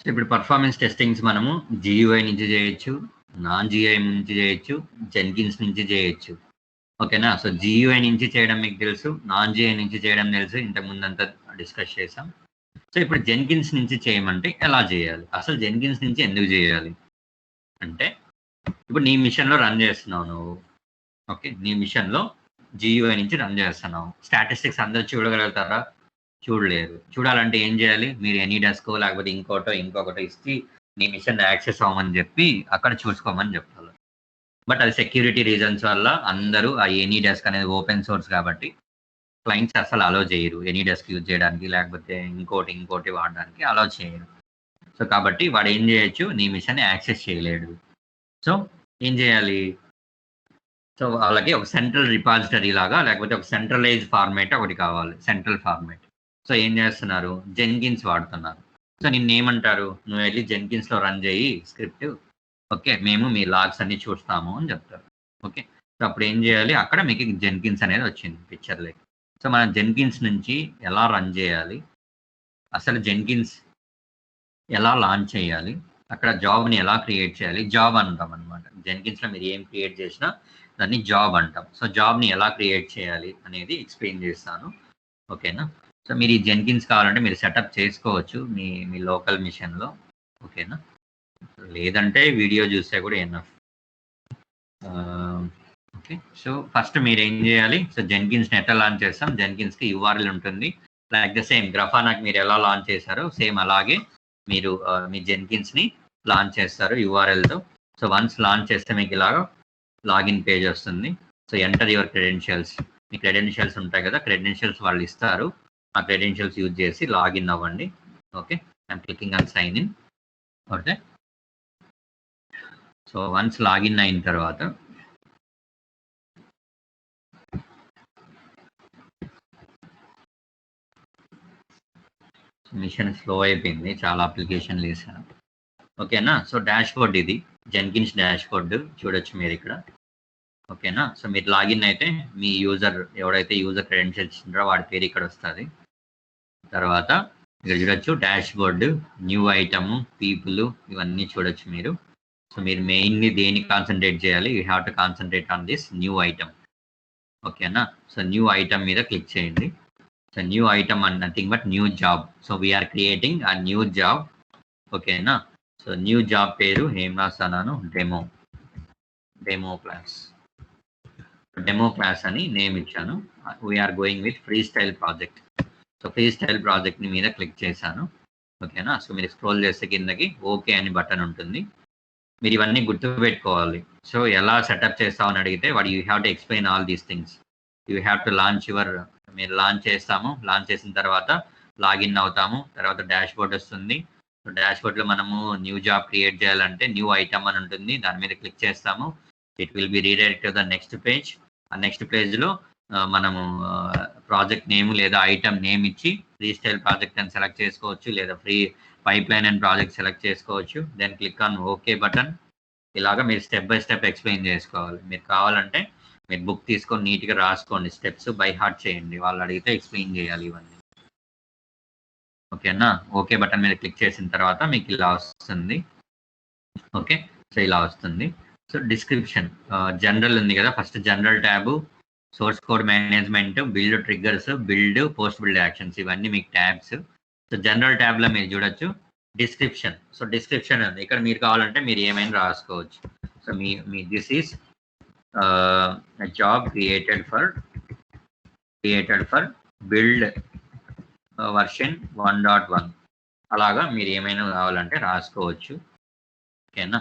So ఇప్పుడు performance testings మనము GUI నుంచి చేయొచ్చు, నాన్ జిఐ నుంచి చేయొచ్చు, జెన్కిన్స్ నుంచి చేయొచ్చు. ఓకేనా? సో జియూఐ నుంచి చేయడం మీకు తెలుసు, నాన్ జిఐ నుంచి చేయడం తెలుసు, ఇంతకు ముందంతా డిస్కస్ చేసాం. సో ఇప్పుడు జెన్కిన్స్ నుంచి చేయమంటే ఎలా చేయాలి, అసలు జెన్కిన్స్ నుంచి ఎందుకు చేయాలి అంటే, ఇప్పుడు నీ మిషన్లో రన్ చేస్తున్నావు నువ్వు. ఓకే, నీ మిషన్లో జియూఐ నుంచి రన్ చేస్తున్నావు. స్టాటిస్టిక్స్ అందరూ చూడగలుగుతారా? చూడలేరు. చూడాలంటే ఏం చేయాలి? మీరు ఎనీ డెస్కో లేకపోతే ఇంకొకటో ఇచ్చి నీ మిషన్ యాక్సెస్ అవ్వమని చెప్పి అక్కడ చూసుకోమని చెప్పాలి. బట్ అది సెక్యూరిటీ రీజన్స్ వల్ల అందరూ ఆ ఎనీ డెస్క్ అనేది ఓపెన్ సోర్స్ కాబట్టి క్లయింట్స్ అసలు అలో చేయరు ఎనీ డెస్క్ యూజ్ చేయడానికి, లేకపోతే ఇంకోటి వాడడానికి అలో చేయరు. సో కాబట్టి వాడు ఏం చేయొచ్చు, నీ మిషన్ యాక్సెస్ చేయలేడు. సో ఏం చేయాలి? సో వాళ్ళకి ఒక సెంట్రల్ రిపాజిటరీ లాగా, లేకపోతే ఒక సెంట్రలైజ్ ఫార్మేట్ ఒకటి కావాలి, సెంట్రల్ ఫార్మేట్. సో ఏం చేస్తున్నారు? జెన్కిన్స్ వాడుతున్నారు. సో నిన్ను ఏమంటారు? నువ్వు వెళ్ళి జెన్కిన్స్లో రన్ చేయి స్క్రిప్ట్, ఓకే, మేము మీ లాగ్స్ అన్ని చూస్తాము అని చెప్తారు. ఓకే, సో అప్పుడు ఏం చేయాలి? అక్కడ మీకు జెన్కిన్స్ అనేది వచ్చింది పిక్చర్లోకి. సో మనం జెన్కిన్స్ నుంచి ఎలా రన్ చేయాలి, అసలు జెన్కిన్స్ ఎలా లాంచ్ చేయాలి, అక్కడ జాబ్ని ఎలా క్రియేట్ చేయాలి, జాబ్ అంటాం అనమాట. జెన్కిన్స్లో మీరు ఏం క్రియేట్ చేసినా దాన్ని జాబ్ అంటాం. సో జాబ్ని ఎలా క్రియేట్ చేయాలి అనేది ఎక్స్ప్లెయిన్ చేస్తాను. ఓకేనా? సో మీరు ఈ జెన్కిన్స్ కావాలంటే మీరు సెటప్ చేసుకోవచ్చు మీ లోకల్ మిషన్లో. ఓకేనా? లేదంటే వీడియో చూస్తే కూడా ఎనఫ్. ఓకే, సో ఫస్ట్ మీరు ఏం చేయాలి? సో జెన్కిన్స్ని ఎట్లా లాంచ్ చేస్తాం? జెన్కిన్స్కి యూఆర్ఎల్ ఉంటుంది. లైక్ ద సేమ్ గ్రఫానాకి మీరు ఎలా లాంచ్ చేశారో సేమ్ అలాగే మీరు మీ జెన్కిన్స్ని లాంచ్ చేస్తారు యూఆర్ఎల్తో. సో వన్స్ లాంచ్ చేస్తే మీకు ఇలాగా లాగిన్ పేజ్ వస్తుంది. So enter your credentials. మీ క్రెడెన్షియల్స్ ఉంటాయి కదా, క్రెడెన్షియల్స్ వాళ్ళు ఇస్తారు. ఆ క్రెడెన్షియల్స్ యూజ్ చేసి లాగిన్ అవ్వండి. Okay, I'm clicking on sign in. Okay, so once login అయిన తర్వాత మిషన్ స్లో అయిపోయింది, చాలా అప్లికేషన్లు వేసాను. ఓకేనా? సో డాష్ బోర్డ్, ఇది జెన్కిన్స్ డాష్ బోర్డ్ చూడొచ్చు మీరు ఇక్కడ. ఓకేనా? సో మీరు లాగిన్ అయితే మీ యూజర్ ఎవడైతే యూజర్ క్రెడెన్షియల్స్ ఇచ్చిండ్రో వాడి పేరు ఇక్కడ వస్తుంది. తర్వాత ఇక్కడ చూడొచ్చు dash board, new item, people, ఇవన్నీ చూడొచ్చు మీరు. సో మీరు మెయిన్లీ దేన్ని కాన్సన్ట్రేట్ చేయాలి? You have to concentrate on this new item. ఓకేనా? సో న్యూ ఐటమ్ మీద క్లిక్ చేయండి. So new item and nothing but new job. So we're creating a new job. ఓకేనా? సో న్యూ జాబ్ పేరు ఏం రాస్తాను? Demo class అని name ఇచ్చాను. We're going with freestyle project. So freestyle ప్రాజెక్ట్ని మీద క్లిక్ చేశాను. ఓకేనా? సో మీరు స్క్రోల్ చేస్తే కిందకి ఓకే అని బటన్ ఉంటుంది. మీరు ఇవన్నీ గుర్తుపెట్టుకోవాలి. సో ఎలా సెటప్ చేస్తామని అడిగితే వాడు you have to explain all these things. You have to launch మీరు లాంచ్ చేస్తాము. లాంచ్ చేసిన తర్వాత లాగిన్ అవుతాము. తర్వాత డాష్ బోర్డ్ వస్తుంది. సో డాష్ బోర్డ్లో మనము న్యూ జాబ్ క్రియేట్ చేయాలంటే న్యూ ఐటమ్ అని ఉంటుంది, దాని మీద క్లిక్ చేస్తాము. It will be redirect to the next page. ఆ నెక్స్ట్ పేజ్లో మనము ప్రాజెక్ట్ నేమ్ లేదా ఐటమ్ నేమ్ ఇచ్చి ఫ్రీ స్టైల్ ప్రాజెక్ట్ అని సెలెక్ట్ చేసుకోవచ్చు, లేదా free pipe line and project select చేసుకోవచ్చు. Then click on okay button. ఇలాగా మీరు స్టెప్ బై స్టెప్ ఎక్స్ప్లెయిన్ చేసుకోవాలి. మీరు కావాలంటే మీరు బుక్ తీసుకొని నీట్గా రాసుకోండి, స్టెప్స్ బై హార్ట్ చేయండి, వాళ్ళు అడిగితే ఎక్స్ప్లెయిన్ చేయాలి ఇవన్నీ. ఓకేనా? ఓకే బటన్ మీద క్లిక్ చేసిన తర్వాత మీకు ఇలా వస్తుంది. ఓకే, సో ఇలా వస్తుంది. సో డిస్క్రిప్షన్ జనరల్ ఉంది కదా, first general tab, source code management, build triggers, build, post build actions, ఇవన్నీ మీకు ట్యాబ్స్. సో జనరల్ ట్యాబ్లో మీరు చూడొచ్చు డిస్క్రిప్షన్. సో డిస్క్రిప్షన్ ఉంది ఇక్కడ, మీరు కావాలంటే మీరు ఏమైనా రాసుకోవచ్చు. So me this is job created for build version 1.1 అలాగా మీరు ఏమైనా కావాలంటే రాసుకోవచ్చు. ఓకేనా?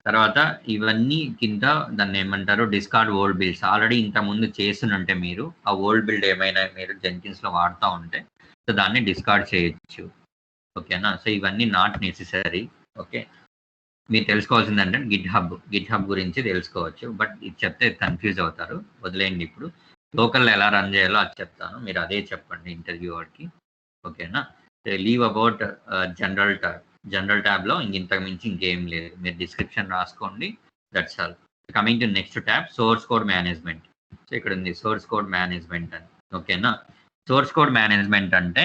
తర్వాత ఇవన్నీ కింద దాన్ని ఏమంటారు? Discard old builds. ఆల్రెడీ ఇంతకుముందు చేస్తున్నంటే మీరు ఆ ఓల్డ్ బిల్డ్ ఏమైనా మీరు జెన్కిన్స్లో వాడుతూ ఉంటే సో దాన్ని డిస్కార్డ్ చేయొచ్చు. ఓకేనా? సో ఇవన్నీ నాట్ నెసెసరీ. ఓకే, మీరు తెలుసుకోవాల్సిందంటే గిట్ హబ్ గురించి తెలుసుకోవచ్చు. బట్ ఇది చెప్తే కన్ఫ్యూజ్ అవుతారు, వదిలేయండి. ఇప్పుడు లోకల్లో ఎలా రన్ చేయాలో అది చెప్తాను, మీరు అదే చెప్పండి ఇంటర్వ్యూ వాడికి. ఓకేనా? లీవ్ అబౌట్ జనరల్ ట్యాబ్లో ఇంతకు మించి ఇంకేం లేదు, మీరు డిస్క్రిప్షన్ రాసుకోండి, that's all. Coming to next tab, source code management. So ఇక్కడ ఉంది సోర్స్ కోడ్ మేనేజ్మెంట్ అని. ఓకేనా? సోర్స్ కోడ్ మేనేజ్మెంట్ అంటే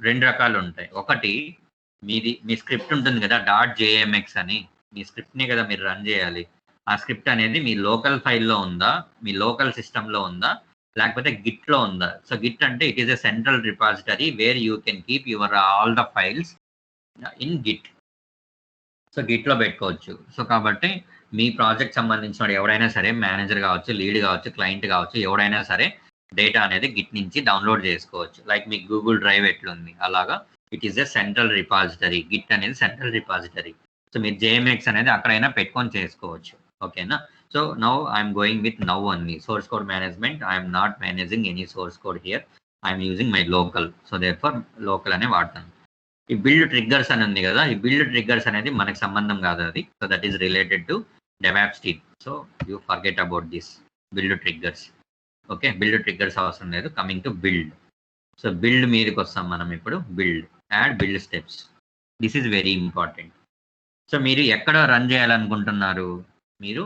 రెండు రకాలు ఉంటాయి. ఒకటి మీ స్క్రిప్ట్ ఉంటుంది కదా .jmx అని, మీ స్క్రిప్ట్ని కదా మీరు రన్ చేయాలి. ఆ స్క్రిప్ట్ అనేది మీ లోకల్ ఫైల్లో ఉందా, మీ లోకల్ సిస్టంలో ఉందా, లేకపోతే గిట్లో ఉందా. సో గిట్ అంటే it is a central repository where you can keep your all the files in Git. So గిట్లో పెట్టుకోవచ్చు. సో కాబట్టి మీ ప్రాజెక్ట్ సంబంధించిన ఎవరైనా సరే, మేనేజర్ కావచ్చు, లీడ్ కావచ్చు, క్లయింట్ కావచ్చు, ఎవరైనా సరే డేటా అనేది గిట్ నుంచి డౌన్లోడ్ చేసుకోవచ్చు. లైక్ మీకు గూగుల్ డ్రైవ్ ఎట్లుంది అలాగా it is a central repository. Git అనేది సెంట్రల్ రిపాజిటరీ. సో మీరు జేఎంఎక్స్ అనేది అక్కడైనా పెట్టుకొని చేసుకోవచ్చు. ఓకేనా. So now I'm going with now only source code management. I'm not managing any source code here. I'm using my local. So therefore local అనే వాడతాను. ఈ బిల్డ్ ట్రిగ్గర్స్ అని ఉంది కదా, ఈ బిల్డ్ ట్రిగ్గర్స్ అనేది మనకు సంబంధం కాదు అది. So that is related to DevOps team. So you forget about this build triggers. Okay, build triggers అవసరం లేదు. Coming to build. So build మీదకి వస్తాం మనం ఇప్పుడు. Build, add build steps. This is very important. So మీరు ఎక్కడ run చేయాలనుకుంటున్నారు? మీరు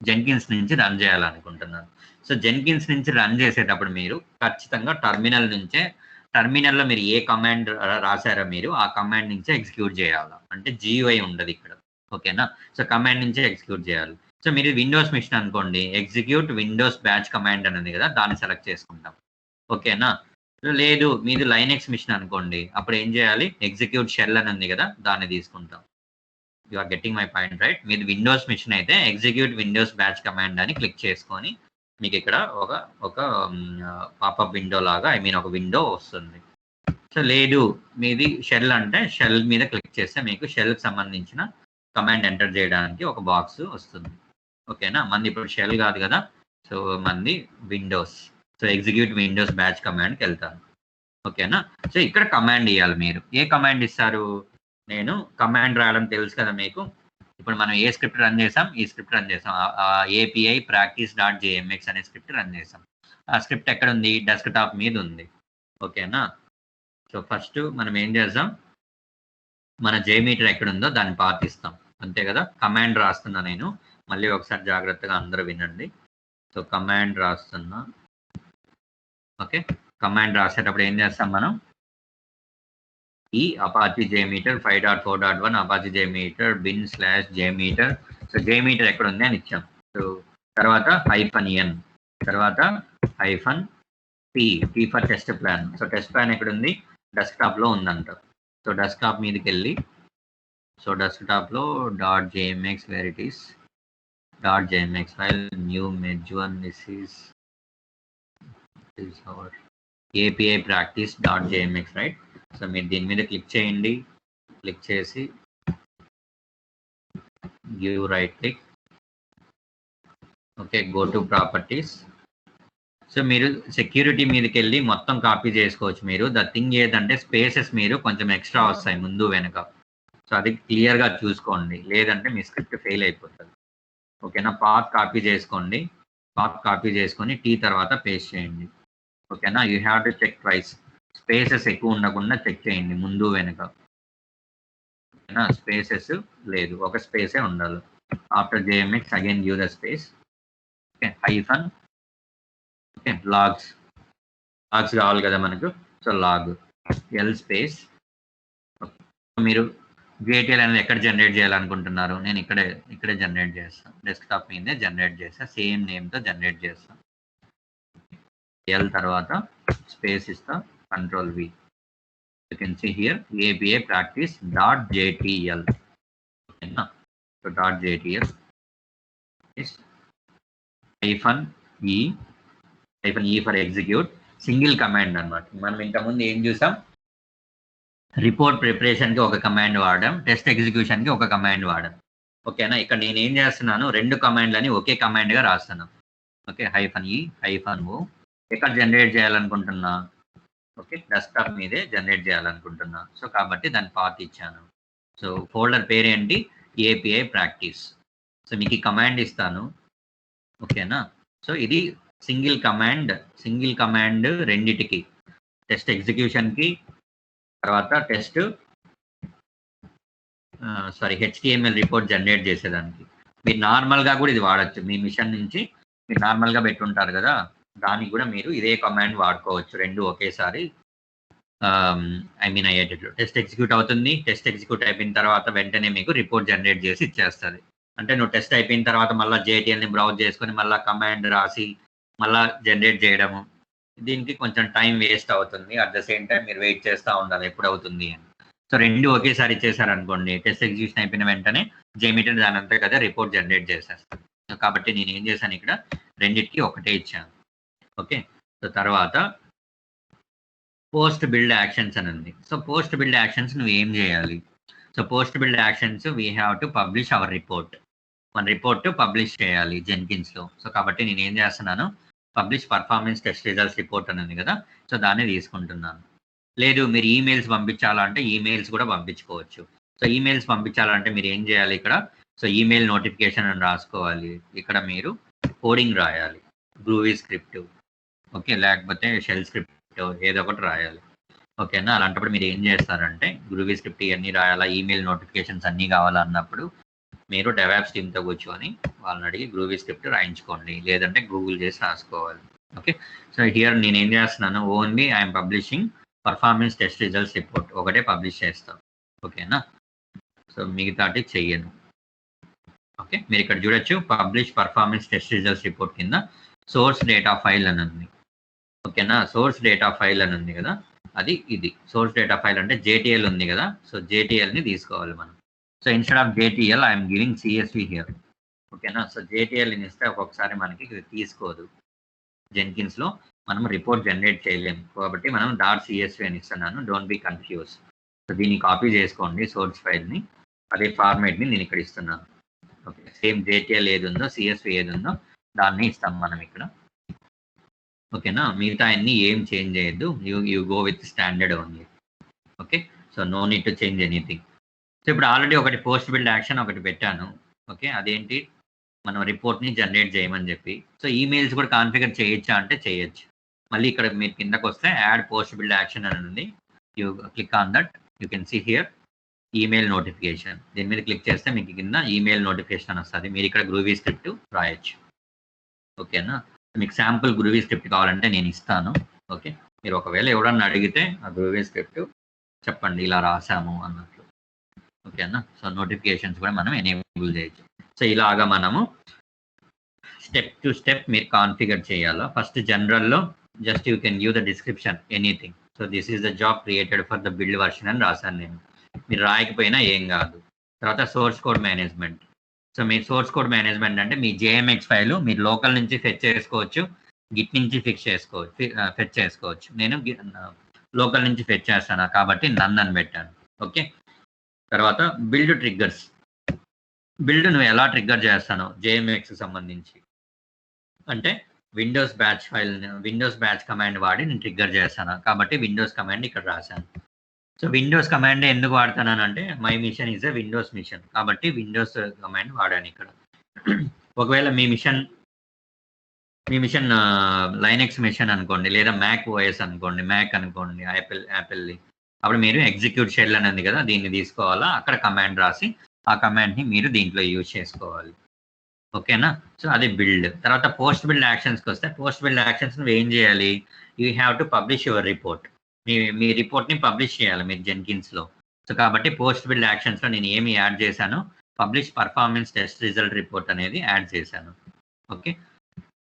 జెన్కిన్స్ నుంచి రన్ చేయాలనుకుంటున్నారు. సో జెన్కిన్స్ నుంచి రన్ చేసేటప్పుడు మీరు ఖచ్చితంగా టర్మినల్ నుంచే, టర్మినల్లో మీరు ఏ కమాండ్ రాశారో మీరు ఆ కమాండ్ నుంచే ఎగ్జిక్యూట్ చేయాలి. అంటే GUI ఉండదు ఇక్కడ. ఓకేనా. సో కమాండ్ నుంచే ఎగ్జిక్యూట్ చేయాలి. సో మీరు విండోస్ మిషన్ అనుకోండి, ఎగ్జిక్యూట్ విండోస్ బ్యాచ్ కమాండ్ అనేది కదా, దాన్ని సెలెక్ట్ చేసుకుంటాం. ఓకేనా. లేదు మీది లైనెక్స్ మిషన్ అనుకోండి, అప్పుడు ఏం చేయాలి? ఎగ్జిక్యూట్ షెల్ అని ఉంది కదా, దాన్ని తీసుకుంటాం. You are getting my point right. మీది విండోస్ మిషన్ అయితే ఎగ్జిక్యూట్ విండోస్ బ్యాచ్ కమాండ్ అని క్లిక్ చేసుకొని మీకు ఇక్కడ ఒక పాపప్ విండో లాగా, ఒక విండో వస్తుంది. సో లేదు మీది షెల్ అంటే షెల్ మీద క్లిక్ చేస్తే మీకు షెల్కి సంబంధించిన కమాండ్ ఎంటర్ చేయడానికి ఒక బాక్స్ వస్తుంది. ఓకేనా. మంది ఇప్పుడు షెల్ కాదు కదా, సో మంది Windows. So execute Windows batch కమాండ్కి వెళ్తాను. ఓకేనా. సో ఇక్కడ కమాండ్ ఇవ్వాలి. మీరు ఏ కమాండ్ ఇస్తారు? నేను కమాండ్ రాయడం తెలుసు కదా మీకు. ఇప్పుడు మనం ఏ స్క్రిప్ట్ రన్ చేసాం? ఈ స్క్రిప్ట్ రన్ చేసాం. API practice.jmx అనే స్క్రిప్ట్ రన్ చేసాం. ఆ స్క్రిప్ట్ ఎక్కడ ఉంది? డెస్క్టాప్ మీద ఉంది. ఓకేనా. సో ఫస్ట్ మనం ఏం చేద్దాం, మన జేమీటర్ ఎక్కడుందో దాన్ని పాత్ ఇస్తాం. అంతే కదా. కమాండ్ రాస్తున్నా నేను, మళ్ళీ ఒకసారి జాగ్రత్తగా అందరూ వినండి. సో కమాండ్ రాస్తున్నా. ఓకే, కమాండ్ రాసేటప్పుడు ఏం చేస్తాం మనం? ఈ Apache JMeter 5.4.1 Apache JMeter bin/jmeter. So JMeter ఎక్కడ ఉంది అని ఇచ్చాం. సో తర్వాత -n, తర్వాత -p for test plan. So test plan ఎక్కడ ఉంది? డెస్క్టాప్లో ఉందంట. సో డెస్క్టాప్ మీదకి వెళ్ళి, సో డెస్క్టాప్లో .jmx where it is .jmx file, new మెర్జ్1. This is our API practice.jmx right. So మీరు దీని మీద క్లిక్ చేయండి. క్లిక్ చేసి give right click. Okay, go to properties. So మీరు సెక్యూరిటీ మీదకి వెళ్ళి మొత్తం కాపీ చేసుకోవచ్చు మీరు. ద థింగ్ ఏదంటే స్పేసెస్ మీరు కొంచెం ఎక్స్ట్రా వస్తాయి ముందు వెనక. సో అది క్లియర్గా చూసుకోండి, లేదంటే మీ స్క్రిప్ట్ ఫెయిల్ అయిపోతుంది. ఓకేనా. పాత్ కాపీ చేసుకోండి. పాత్ కాపీ చేసుకొని T తర్వాత పేస్ట్ చేయండి. ఓకేనా. You have to check twice. Spaces ఎక్కువ ఉండకుండా చెక్ చేయండి ముందు వెనక. ఓకేనా. స్పేసెస్ లేదు, ఒక స్పేసే ఉండాలి. After JMX again give the space. Okay, hyphen. Okay, logs కావాలి కదా మనకు. So log L space. మీరు VTL అనేది ఎక్కడ జనరేట్ చేయాలనుకుంటున్నారు? నేను ఇక్కడే జనరేట్ చేస్తాను. డెస్క్టాప్ మీదే జనరేట్ చేస్తాను. సేమ్ నేమ్తో జనరేట్ చేస్తాను. ఎల్ తర్వాత స్పేస్ ఇస్తా, Control V. You can see here API practice.jtl. Okay, so .jtl is -e for execute. Single command అన్నమాట. మనం ఇంతకుముందు ఏం చూసాం? రిపోర్ట్ ప్రిపరేషన్కి ఒక కమాండ్ వాడాం, టెస్ట్ ఎగ్జిక్యూషన్కి ఒక కమాండ్ వాడాం. ఓకేనా. ఇక్కడ నేను ఏం చేస్తున్నాను, 2 కమాండ్లని ఒకే కమాండ్గా రాస్తున్నాను. Okay, -e-o. ఎక్కడ జనరేట్ చేయాలనుకుంటున్నా? ఓకే, డెస్క్టాప్ మీదే జనరేట్ చేయాలనుకుంటున్నా. సో కాబట్టి దాని పాత్ ఇచ్చాను. సో ఫోల్డర్ పేరేంటి? API practice. సో మీకు ఈ కమాండ్ ఇస్తాను. ఓకేనా. సో ఇది సింగిల్ కమాండ్ రెండిటికి, టెస్ట్ ఎగ్జిక్యూషన్కి, తర్వాత HTML రిపోర్ట్ జనరేట్ చేసేదానికి. మీరు నార్మల్గా కూడా ఇది వాడచ్చు. మీ మిషన్ నుంచి మీరు నార్మల్గా పెట్టుంటారు కదా, దానికి కూడా మీరు ఇదే కమాండ్ వాడుకోవచ్చు, 2 ఒకేసారి అయ్యేటట్లు టెస్ట్ ఎగ్జిక్యూట్ అవుతుంది. టెస్ట్ ఎగ్జిక్యూట్ అయిపోయిన తర్వాత వెంటనే మీకు రిపోర్ట్ జనరేట్ చేసి ఇచ్చేస్తుంది. అంటే నువ్వు టెస్ట్ అయిపోయిన తర్వాత మళ్ళీ జేటీఎల్ని బ్రౌజ్ చేసుకొని మళ్ళీ కమాండ్ రాసి మళ్ళీ జనరేట్ చేయడము, దీనికి కొంచెం టైం వేస్ట్ అవుతుంది. అట్ ద సేమ్ టైం మీరు వెయిట్ చేస్తూ ఉండాలి ఎప్పుడు అవుతుంది అని. సో రెండు ఒకేసారి ఇచ్చేసారనుకోండి, టెస్ట్ ఎగ్జిక్యూషన్ అయిపోయిన వెంటనే జేమీటర్ దాని అంతా కదా రిపోర్ట్ జనరేట్ చేసేస్తాను. కాబట్టి నేను ఏం చేశాను, ఇక్కడ రెండింటికి ఒకటే ఇచ్చాను. ఓకే, సో తర్వాత పోస్ట్ బిల్డ్ యాక్షన్స్ అని ఉంది. సో పోస్ట్ బిల్డ్ యాక్షన్స్ నువ్వు ఏం చేయాలి? So post build actions we have to publish our report. మన రిపోర్ట్ పబ్లిష్ చేయాలి జెన్కిన్స్లో. సో కాబట్టి నేను ఏం చేస్తున్నాను, publish performance test results report అని ఉంది కదా, సో దాన్ని తీసుకుంటున్నాను. లేదు మీరు ఈమెయిల్స్ పంపించాలంటే ఈమెయిల్స్ కూడా పంపించుకోవచ్చు. సో ఈమెయిల్స్ పంపించాలంటే మీరు ఏం చేయాలి, ఇక్కడ సో ఈమెయిల్ నోటిఫికేషన్ అని రాసుకోవాలి. ఇక్కడ మీరు కోడింగ్ రాయాలి, గ్రూవీ స్క్రిప్ట్, ఓకే, లేకపోతే షెల్ స్క్రిప్ట్ ఏదో ఒకటి రాయాలి. ఓకేనా, అలాంటప్పుడు మీరు ఏం చేస్తారంటే గ్రూవీ స్క్రిప్ట్ ఇవన్నీ రాయాలా, ఈమెయిల్ నోటిఫికేషన్స్ అన్నీ కావాలా అన్నప్పుడు మీరు డెవాప్స్ టీమ్తో కూర్చొని వాళ్ళని అడిగి గ్రూవీ స్క్రిప్ట్ రాయించుకోండి, లేదంటే గూగుల్ చేసి రాసుకోవాలి. ఓకే, సో హియర్ నేను ఏం చేస్తున్నాను, only I'm publishing performance test results report ఒకటే పబ్లిష్ చేస్తాం. ఓకేనా, సో మిగతాటి చెయ్యను. ఓకే, మీరు ఇక్కడ చూడొచ్చు publish performance test results report కింద సోర్స్ డేటా ఫైల్ అని ఉంది. ఓకేనా, సోర్స్ డేటా ఫైల్ అని ఉంది కదా, అది ఇది సోర్స్ డేటా ఫైల్ అంటే జేటీఎల్ ఉంది కదా, సో జేటీఎల్ని తీసుకోవాలి మనం. So instead of JTL I'm giving CSV here. ఓకేనా, సో జేటీఎల్ని ఇస్తే ఒక్కొక్కసారి మనకి ఇది తీసుకోదు, జెన్కిన్స్లో మనం రిపోర్ట్ జనరేట్ చేయలేము, కాబట్టి మనం .csv అని ఇస్తున్నాను, డోంట్ బీ కన్ఫ్యూజ్. సో దీన్ని కాపీ చేసుకోండి సోర్స్ ఫైల్ని, అదే ఫార్మేట్ని నేను ఇక్కడ ఇస్తున్నాను. ఓకే, సేమ్ జేటీఎల్ ఏది ఉందో సిఎస్వి ఏది ఉందో దాన్ని ఇస్తాం మనం ఇక్కడ. ఓకేనా, మిగతా అన్ని ఏం చేంజ్ చేయొద్దు, you go with standard only. Okay, so no need to change anything. So ఇప్పుడు ఆల్రెడీ ఒకటి పోస్ట్ బిల్డ్ యాక్షన్ ఒకటి పెట్టాను. ఓకే, అదేంటి, మనం రిపోర్ట్ని జనరేట్ చేయమని చెప్పి. సో ఈమెయిల్స్ కూడా కాన్ఫిగర్ చేయొచ్చా అంటే చేయొచ్చు. మళ్ళీ ఇక్కడ మీరు కిందకు వస్తే యాడ్ పోస్ట్ బిల్డ్ యాక్షన్ అని ఉంది, you click on that, you can see here email notification. దీని మీద క్లిక్ చేస్తే మీకు కింద ఈమెయిల్ నోటిఫికేషన్ వస్తుంది, మీరు ఇక్కడ గ్రూవీ స్క్రిప్ట్ రాయొచ్చు. ఓకేనా, మీకు శాంపుల్ గ్రూవీ స్క్రిప్ట్ కావాలంటే నేను ఇస్తాను. ఓకే, మీరు ఒకవేళ ఎవరన్నా అడిగితే ఆ గ్రూవీ స్క్రిప్ట్ చెప్పండి ఇలా రాసాము అన్నట్లు. ఓకేనా, సో నోటిఫికేషన్స్ కూడా మనం ఎనేబుల్ చేయొచ్చు. సో ఇలాగా మనము స్టెప్ టు స్టెప్ మీరు కాన్ఫిగర్ చేయాలా. ఫస్ట్ జనరల్లో just you can give the description anything. So this is the job created for the build version అని రాశాను నేను, మీరు రాయకపోయినా ఏం కాదు. తర్వాత సోర్స్ కోడ్ మేనేజ్మెంట్. సో మీ సోర్స్ కోడ్ మేనేజ్మెంట్ అంటే మీ జేఎంఎక్స్ ఫైల్ మీరు లోకల్ నుంచి ఫెచ్ చేసుకోవచ్చు, గిట్ నుంచి ఫెచ్ చేసుకోవచ్చు. నేను లోకల్ నుంచి ఫెచ్ చేస్తాను కాబట్టి నన్ను అని పెట్టాను. ఓకే, తర్వాత బిల్డ్ ట్రిగ్గర్స్. బిల్డ్ నువ్వు ఎలా ట్రిగ్గర్ చేస్తానో జేఎంఎక్స్ సంబంధించి అంటే విండోస్ బ్యాచ్ కమాండ్ వాడి నేను ట్రిగ్గర్ చేస్తాను కాబట్టి విండోస్ కమాండ్ ఇక్కడ రాశాను. సో విండోస్ కమాండ్ ఎందుకు వాడతానంటే my machine is a Windows machine కాబట్టి విండోస్ కమాండ్ వాడాను ఇక్కడ. ఒకవేళ మీ మిషన్ లైనెక్స్ మిషన్ అనుకోండి, లేదా మ్యాక్ ఓఎస్ అనుకోండి, మ్యాక్ అనుకోండి, యాపిల్ది, అప్పుడు మీరు ఎగ్జిక్యూట్ షెల్ అని ఉంది కదా, దీన్ని తీసుకోవాలా, అక్కడ కమాండ్ రాసి ఆ కమాండ్ని మీరు దీంట్లో యూజ్ చేసుకోవాలి. ఓకేనా, సో అది బిల్డ్. తర్వాత పోస్ట్ బిల్డ్ యాక్షన్స్కి వస్తే పోస్ట్ బిల్డ్ యాక్షన్స్ నువ్వు ఏం చేయాలి, you have to publish your report. మీ రిపోర్ట్ని పబ్లిష్ చేయాలి మీరు జెన్కిన్స్లో. సో కాబట్టి పోస్ట్ బిల్డ్ యాక్షన్స్లో నేను ఏమి యాడ్ చేశాను, publish performance test result report అనేది యాడ్ చేశాను. ఓకే,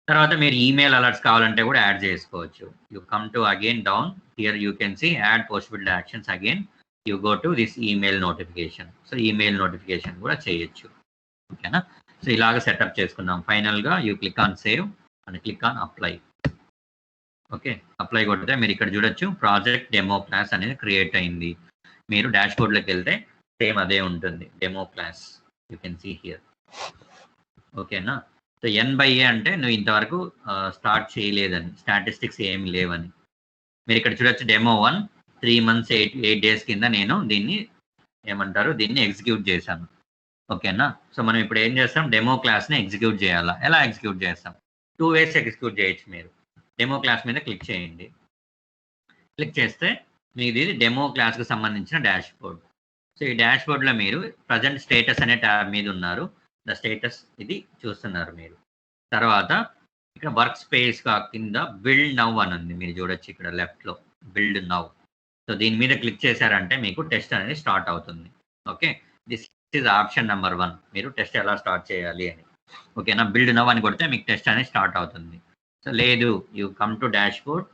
తర్వాత మీరు ఈమెయిల్ అలర్ట్స్ కావాలంటే కూడా యాడ్ చేసుకోవచ్చు. You come to again down here, you can see add post build actions, again you go to this email notification. So email notification కూడా చేయొచ్చు. ఓకేనా, సో ఇలాగ సెటప్ చేసుకున్నాం. ఫైనల్గా you click on save and click on apply. Okay, apply కొడితే మీరు ఇక్కడ చూడొచ్చు ప్రాజెక్ట్ డెమో క్లాస్ అనేది క్రియేట్ అయింది. మీరు డాష్ బోర్డ్లోకి వెళ్తే సేమ్ అదే ఉంటుంది, demo class, you can see here. ఓకేనా, సో N/A అంటే నువ్వు ఇంతవరకు స్టార్ట్ చేయలేదని, స్టాటిస్టిక్స్ ఏమి లేవని. మీరు ఇక్కడ చూడొచ్చు డెమో 1 3 months 8 days కింద నేను దీన్ని ఎగ్జిక్యూట్ చేశాను. ఓకేనా, సో మనం ఇప్పుడు ఏం చేస్తాం, డెమో క్లాస్ని ఎగ్జిక్యూట్ చేయాలా. ఎలా ఎగ్జిక్యూట్ చేస్తాం, 2 ways ఎగ్జిక్యూట్ చేయొచ్చు. మీరు డెమో క్లాస్ మీద క్లిక్ చేయండి, క్లిక్ చేస్తే మీది డెమో క్లాస్కి సంబంధించిన డాష్ బోర్డ్. సో ఈ డాష్ బోర్డ్లో మీరు ప్రజెంట్ స్టేటస్ అనే ట్యాబ్ మీద ఉన్నారు, ద స్టేటస్ ఇది చూస్తున్నారు మీరు. తర్వాత ఇక్కడ వర్క్ స్పేస్ కింద బిల్డ్ నవ్ అని ఉంది, మీరు చూడొచ్చు ఇక్కడ లెఫ్ట్లో బిల్డ్ నవ్. సో దీని మీద క్లిక్ చేశారంటే మీకు టెస్ట్ అనేది స్టార్ట్ అవుతుంది. Okay, this is option number 1, మీరు టెస్ట్ ఎలా స్టార్ట్ చేయాలి అని. ఓకేనా, బిల్డ్ నవ్ అని కొడితే మీకు టెస్ట్ అనేది స్టార్ట్ అవుతుంది. సో లేదు, you come to dash board.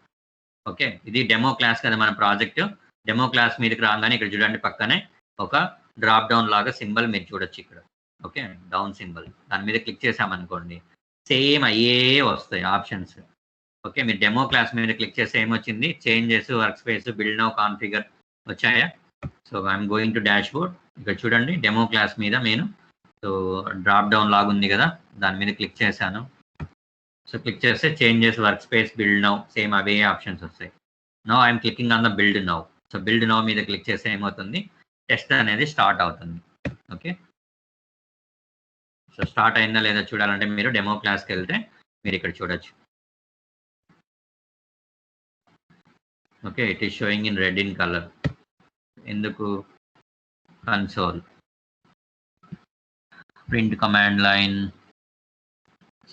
Okay, ఇది డెమో క్లాస్ కదా మన ప్రాజెక్ట్. డెమో క్లాస్ మీదకి రాగానే ఇక్కడ చూడండి పక్కనే ఒక డ్రాప్ డౌన్ లాగా సింబల్ మీరు చూడొచ్చు ఇక్కడ. ఓకే, డౌన్ సింబల్, దాని మీద క్లిక్ చేసామనుకోండి సేమ్ అయ్యే వస్తాయి ఆప్షన్స్. ఓకే, మీరు డెమో క్లాస్ మీద క్లిక్ చేస్తే ఏమొచ్చింది, changes, work space, build now, configure వచ్చాయా. So I'm going to dash board. ఇక్కడ చూడండి డెమో క్లాస్ మీద నేను సో డ్రాప్ డౌన్ లాగా ఉంది కదా, దాని మీద క్లిక్ చేశాను. సో క్లిక్ చేస్తే changes, work space, build now, same అవే ఆప్షన్స్ వస్తాయి. Now I'm clicking on the build now. So build now మీద క్లిక్ చేస్తే ఏమవుతుంది, టెస్ట్ అనేది స్టార్ట్ అవుతుంది. ఓకే, సో స్టార్ట్ అయిందా లేదా చూడాలంటే మీరు డెమో క్లాస్కి వెళ్తే మీరు ఇక్కడ చూడొచ్చు. Okay, it is showing in red in colour. ఎందుకు, console, print command line,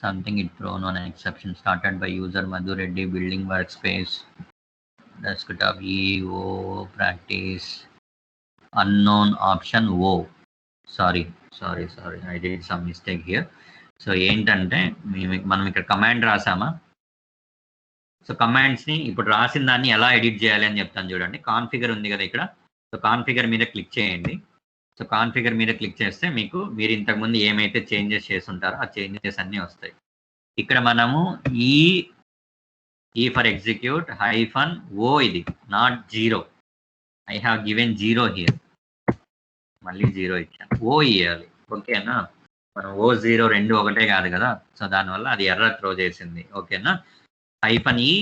something it thrown on an exception started by user Madhu Reddy, building workspace, desktop EO practice, unknown option O. sorry I did some mistake here. So ఏంటంటే మనం ఇక్కడ command రాసామా, so కమాండ్స్ని ఇప్పుడు రాసిన దాన్ని ఎలా edit చేయాలి అని చెప్తాను చూడండి. కాన్ఫిగర్ ఉంది కదా ఇక్కడ, సో కాన్ఫిగర్ మీద క్లిక్ చేయండి. సో కాన్ఫిగర్ మీద క్లిక్ చేస్తే మీకు మీరు ఇంతకుముందు ఏమైతే చేంజెస్ చేస్తుంటారో ఆ చేంజెస్ అన్నీ వస్తాయి. ఇక్కడ మనము ఈ ఫర్ ఎగ్జిక్యూట్ హైఫన్ ఓ, ఇది not 0, I have given 0 here, మళ్ళీ 0 ఇచ్చాను, ఓ ఇవ్వాలి. ఓకేనా, మనం ఓ 0 రెండు ఒకటే కాదు కదా, సో దానివల్ల అది ఎర్రర్ త్రో చేసింది. ఓకేనా, hyphen E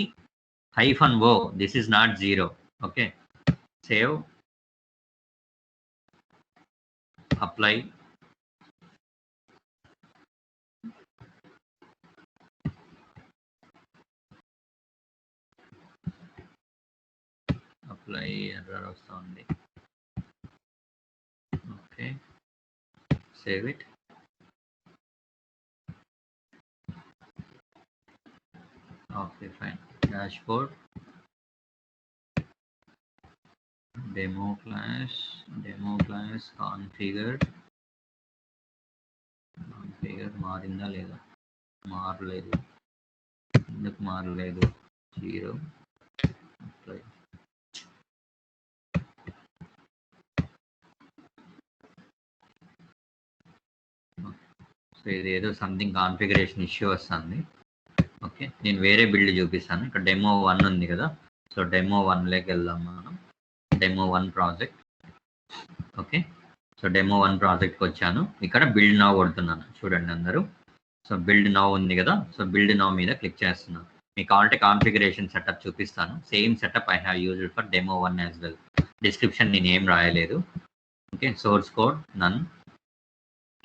hyphen O, this is not 0. Okay, save, apply, apply, error వస్తుంది. Okay, save it. Okay fine, dashboard, demo class configure మారిందా లేదా, మారలేదు. ఎందుకు మారలేదు, 0, అప్లై. సో ఇది ఏదో సంథింగ్ కాన్ఫిగరేషన్ ఇష్యూ వస్తుంది. ఓకే, నేను వేరే బిల్డ్ చూపిస్తాను. ఇక్కడ డెమో 1 ఉంది కదా, సో డెమో 1లోకి వెళ్దాం మనం. Demo 1 project. Okay, so demo 1 ప్రాజెక్ట్కి వచ్చాను. ఇక్కడ బిల్డ్ నౌ కొడుతున్నాను చూడండి అందరూ. సో బిల్డ్ నౌ ఉంది కదా, సో బిల్డ్ నౌ మీద క్లిక్ చేస్తున్నాను. మీకు కావాలంటే కాన్ఫిగరేషన్ సెటప్ చూపిస్తాను. Same setup I have used for demo 1 as well. Description నేను ఏం రాయలేదు. ఓకే, సోర్స్ కోడ్ నన్,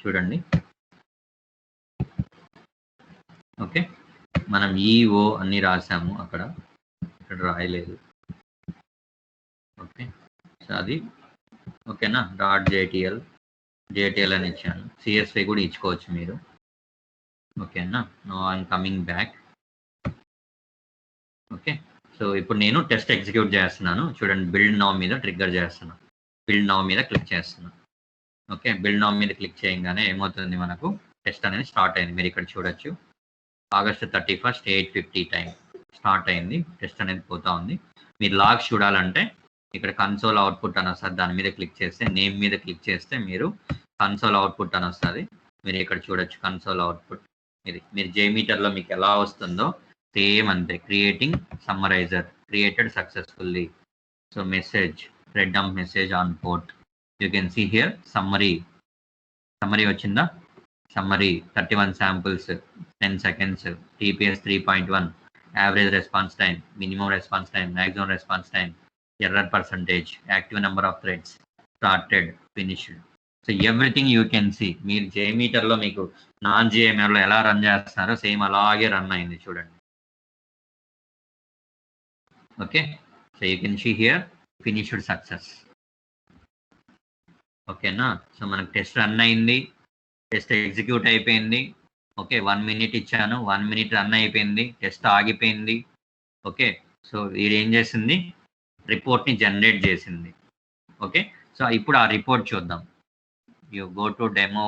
చూడండి. ఓకే, మనం ఈఓ అన్ని రాసాము అక్కడ, ఇక్కడ రాయలేదు. ఓకే, సో అది ఓకేనా, .jtl అని ఇచ్చాను. CSV కూడా ఇచ్చుకోవచ్చు మీరు. ఓకేనా, no I'm coming back. Okay, so ఇప్పుడు నేను టెస్ట్ ఎగ్జిక్యూట్ చేస్తున్నాను చూడండి. బిల్డ్ నౌ మీద ట్రిగ్గర్ చేస్తున్నాను, బిల్డ్ నౌ మీద క్లిక్ చేస్తున్నాను. ఓకే, బిల్డ్ నౌ మీద క్లిక్ చేయగానే ఏమవుతుంది, మనకు టెస్ట్ అనేది స్టార్ట్ అయింది. మీరు ఇక్కడ చూడొచ్చు, August 31st 8:50 టైం స్టార్ట్ అయింది. టెస్ట్ అనేది పోతా ఉంది. మీరు లాగ్స్ చూడాలంటే ఇక్కడ కన్సోల్ అవుట్పుట్ అని వస్తుంది, దాని మీద క్లిక్ చేస్తే, నేమ్ మీద క్లిక్ చేస్తే మీరు కన్సోల్ అవుట్పుట్ అని వస్తుంది. మీరు ఇక్కడ చూడొచ్చు కన్సోల్ అవుట్పుట్. ఇది మీరు జేమీటర్లో మీకు ఎలా వస్తుందో సేమ్ అంతే. Creating summarizer created successfully. So message, thread dump message on port. You can see here summary వచ్చిందా, summary 31 samples 10 seconds, TPS 3.1, average response time, minimum response time, maximum response time, error percentage, active number of threads, started, finished. So everything you can see. మీరు జేమీటర్లో మీకు non జిఎంఆర్లో ఎలా run చేస్తున్నారో same అలాగే run అయింది చూడండి. Okay, so you can see here finished success. ఓకేనా, so మనకు టెస్ట్ రన్ అయింది, టెస్ట్ ఎగ్జిక్యూట్ అయిపోయింది. ఓకే, 1 minute ఇచ్చాను, 1 minute రన్ అయిపోయింది, టెస్ట్ ఆగిపోయింది. ఓకే, సో ఇది ఏం చేసింది, రిపోర్ట్ని జనరేట్ చేసింది. ఓకే, సో ఇప్పుడు ఆ రిపోర్ట్ చూద్దాం. You go to demo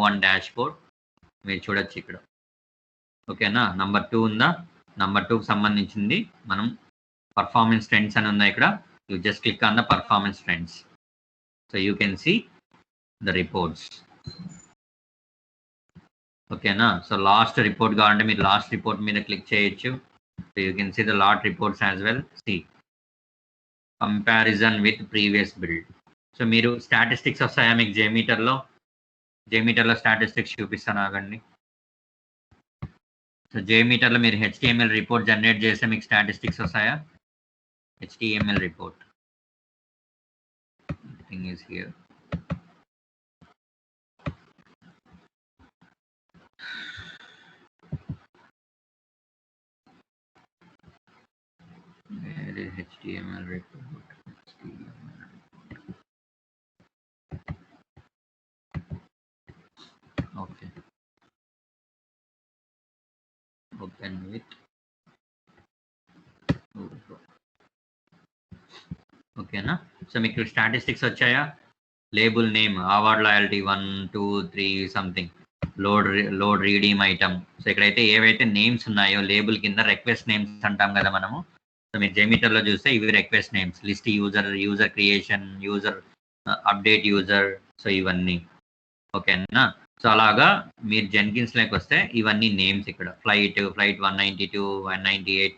one dash board, మీరు చూడొచ్చు ఇక్కడ. ఓకేనా, నంబర్ 2 ఉందా? నంబర్ 2కి సంబంధించింది మనం పర్ఫార్మెన్స్ ట్రెండ్స్ అని ఉందా ఇక్కడ. You just click on the performance trends. So you can see the reports. ఓకేనా, సో లాస్ట్ రిపోర్ట్ కావాలంటే మీరు లాస్ట్ రిపోర్ట్ మీద క్లిక్ చేయొచ్చు. So you can see the lot reports as well. See comparison with previous build. So మీరు statistics వస్తాయా మీకు జేమీటర్లో statistics చూపిస్తాను, ఆగండి. సో జేమీటర్లో మీరు హెచ్టిఎంఎల్ రిపోర్ట్ జనరేట్ చేస్తే మీకు స్టాటిస్టిక్స్ వస్తాయా? HTML report thing is here. Where is HTML report? Okay. Open with. ఓకేనా, సో మీకు స్టాటిస్టిక్స్ వచ్చాయా? Label name, award loyalty 1 2 3 something, load redeem item. So ఇక్కడైతే ఏవైతే నేమ్స్ ఉన్నాయో లేబుల్ కింద రిక్వెస్ట్ నేమ్స్ అంటాం కదా మనము. సో మీరు జెమిటర్లో చూస్తే ఇవి request names, list user creation, user update user, so ఇవన్నీ. ఓకేనా, సో అలాగా మీరు జెన్కిన్స్లోకి వస్తే ఇవన్నీ నేమ్స్ ఇక్కడ. ఫ్లైట్ 192 198.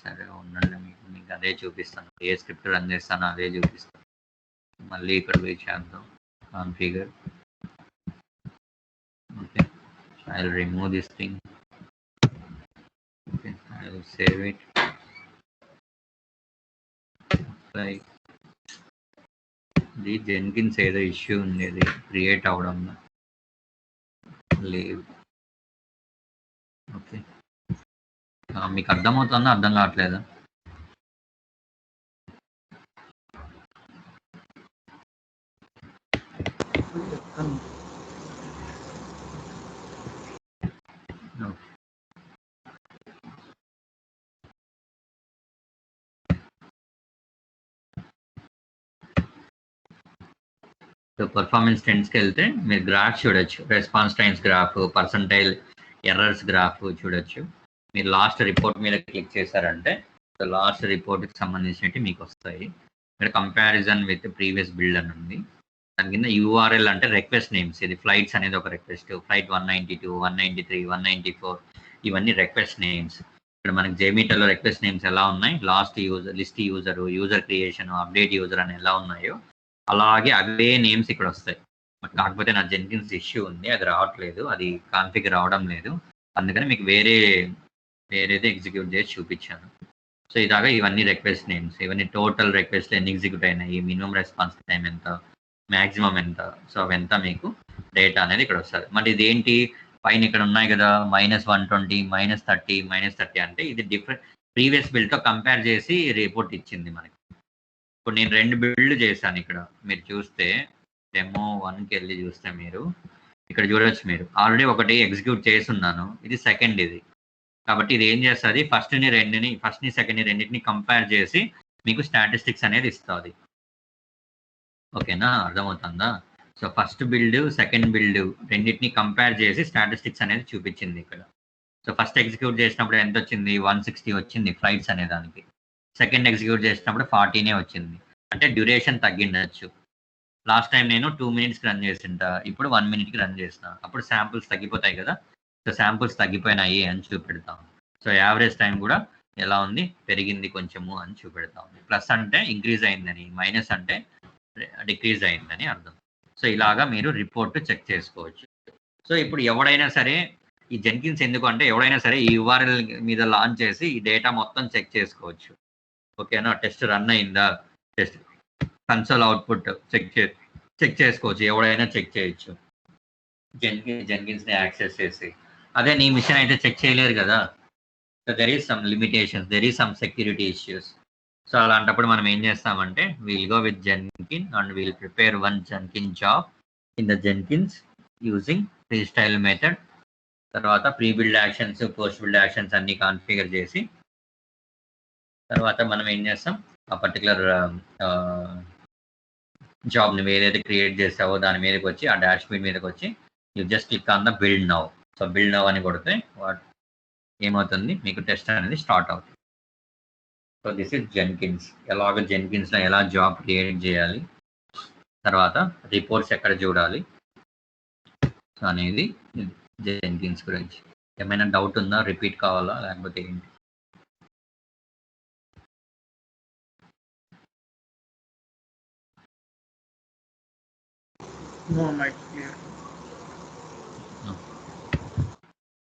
సరే ఉండండి, మీకు అదే చూపిస్తాను. ఏ స్క్రిప్ట్ రన్ చేస్తానో అదే చూపిస్తాను. మళ్ళీ ఇక్కడ పోయి చేద్దాం configure. Okay, I will remove this thing. Okay, I will save it. ఇది జెన్కిన్స్ ఏదో ఇష్యూ ఉండేది క్రియేట్ అవడం లేదు. ఓకే, మీకు అర్థమవుతుందా, అర్థం కావట్లేదా? సో పర్ఫార్మెన్స్ ట్రెండ్స్కి వెళ్తే మీరు గ్రాఫ్ చూడొచ్చు. Response times graph, percentile errors graph చూడొచ్చు. మీరు లాస్ట్ రిపోర్ట్ మీద క్లిక్ చేశారంటే లాస్ట్ రిపోర్ట్కి సంబంధించినవి మీకు వస్తాయి. ఇక్కడ కంపారిజన్ విత్ ప్రీవియస్ బిల్డ్ అని ఉంది. దాని కింద యూఆర్ఎల్ అంటే రిక్వెస్ట్ నేమ్స్. ఇది ఫ్లైట్స్ అనేది ఒక రిక్వెస్ట్, ఫ్లైట్ 192 193 194 ఇవన్నీ రిక్వెస్ట్ నేమ్స్. ఇక్కడ మనకి జేమీటర్లో రిక్వెస్ట్ నేమ్స్ ఎలా ఉన్నాయి, last user, list user creation, update user అని ఎలా ఉన్నాయో అలాగే అవే నేమ్స్ ఇక్కడ వస్తాయి. కాకపోతే నా జెన్కిన్స్ ఇష్యూ ఉంది, అది రావట్లేదు, అది కాన్ఫిగర్ రావడం లేదు. అందుకని మీకు వేరేది ఎగ్జిక్యూట్ చేసి చూపించాను. సో ఇలాగా ఇవన్నీ రిక్వెస్ట్ నేమ్స్, ఇవన్నీ టోటల్ రిక్వెస్ట్ ఎన్ని ఎగ్జిక్యూట్ అయినాయి, మినిమం రెస్పాన్స్ టైం ఎంత, మ్యాక్సిమం ఎంత, సో అవంతా మీకు డేటా అనేది ఇక్కడ వస్తుంది. మరి ఇదేంటి, పైన ఇక్కడ ఉన్నాయి కదా -120 -30 -30 అంటే ఇది డిఫరెంట్ ప్రీవియస్ బిల్డ్తో కంపేర్ చేసి రిపోర్ట్ ఇచ్చింది మనకి. ఇప్పుడు నేను 2 బిల్డ్ చేశాను. ఇక్కడ మీరు చూస్తే డెమో 1కి వెళ్ళి చూస్తే మీరు ఇక్కడ చూడవచ్చు. మీరు ఆల్రెడీ ఒకటి ఎగ్జిక్యూట్ చేస్తున్నాను, ఇది సెకండ్ ఇది. కాబట్టి ఇది ఏం చేస్తుంది, ఫస్ట్ని సెకండ్ని రెండింటిని కంపేర్ చేసి మీకు స్టాటిస్టిక్స్ అనేది ఇస్తుంది. ఓకేనా, అర్థమవుతుందా? So first build second build రెండింటిని కంపేర్ చేసి స్టాటిస్టిక్స్ అనేది చూపించింది ఇక్కడ. సో ఫస్ట్ ఎగ్జిక్యూట్ చేసినప్పుడు ఎంత వచ్చింది, 160 వచ్చింది ఫ్లైట్స్ అనే దానికి. సెకండ్ ఎగ్జిక్యూట్ చేసినప్పుడు 40 వచ్చింది. అంటే డ్యూరేషన్ తగ్గిండొచ్చు. లాస్ట్ టైం నేను 2 మినిట్స్కి రన్ చేసింటా, ఇప్పుడు 1 మినిట్కి రన్ చేసిన, అప్పుడు శాంపుల్స్ తగ్గిపోతాయి కదా. సో శాంపుల్స్ తగ్గిపోయినాయి అని చూపెడతాం. సో యావరేజ్ టైం కూడా ఎలా ఉంది, పెరిగింది కొంచెము అని చూపెడతాం. ప్లస్ అంటే ఇంక్రీజ్ అయిందని, మైనస్ అంటే డిక్రీజ్ అయిందని అర్థం. సో ఇలాగా మీరు రిపోర్ట్ చెక్ చేసుకోవచ్చు. సో ఇప్పుడు ఎవడైనా సరే ఈ జెన్కిన్స్ ఎందుకు అంటే, ఎవడైనా సరే ఈ యూఆర్ఎల్ మీద లాంచ్ చేసి ఈ డేటా మొత్తం చెక్ చేసుకోవచ్చు. ఓకేనా, టెస్ట్ రన్ అయిందా, టెస్ట్ కన్సోల్ అవుట్పుట్ చెక్ చేసుకోవచ్చు, ఎవడైనా చెక్ చేయొచ్చు జెన్కిన్స్ని యాక్సెస్ చేసి. అదే నీ మిషన్ అయితే చెక్ చేయలేరు కదా. So there is some limitations, there is some security issues. So అలాంటప్పుడు మనం ఏం చేస్తామంటే, we'll go with Jenkin and we'll prepare one Jenkin job in the Jenkins using free style method. తర్వాత pre build actions, post build actions అన్ని configure చేసి తర్వాత మనం ఏం చేస్తాం, ఆ పర్టికులర్ జాబ్ని ఏదైతే క్రియేట్ చేసావో దాని మీదకి వచ్చి, ఆ డాష్ బోర్డ్ మీదకి వచ్చి you just click on the build now. So build now అని కొడితే ఏమవుతుంది, మీకు టెస్ట్ అనేది స్టార్ట్ అవుతుంది. So this is Jenkins. ఎలాగ జెన్కిన్స్లో ఎలా జాబ్ క్రియేట్ చేయాలి, తర్వాత రిపోర్ట్స్ ఎక్కడ చూడాలి అనేది జెన్కిన్స్ గురించి. ఏమైనా డౌట్ ఉందా, రిపీట్ కావాలా లేకపోతే ఏంటి? No, Mike, clear.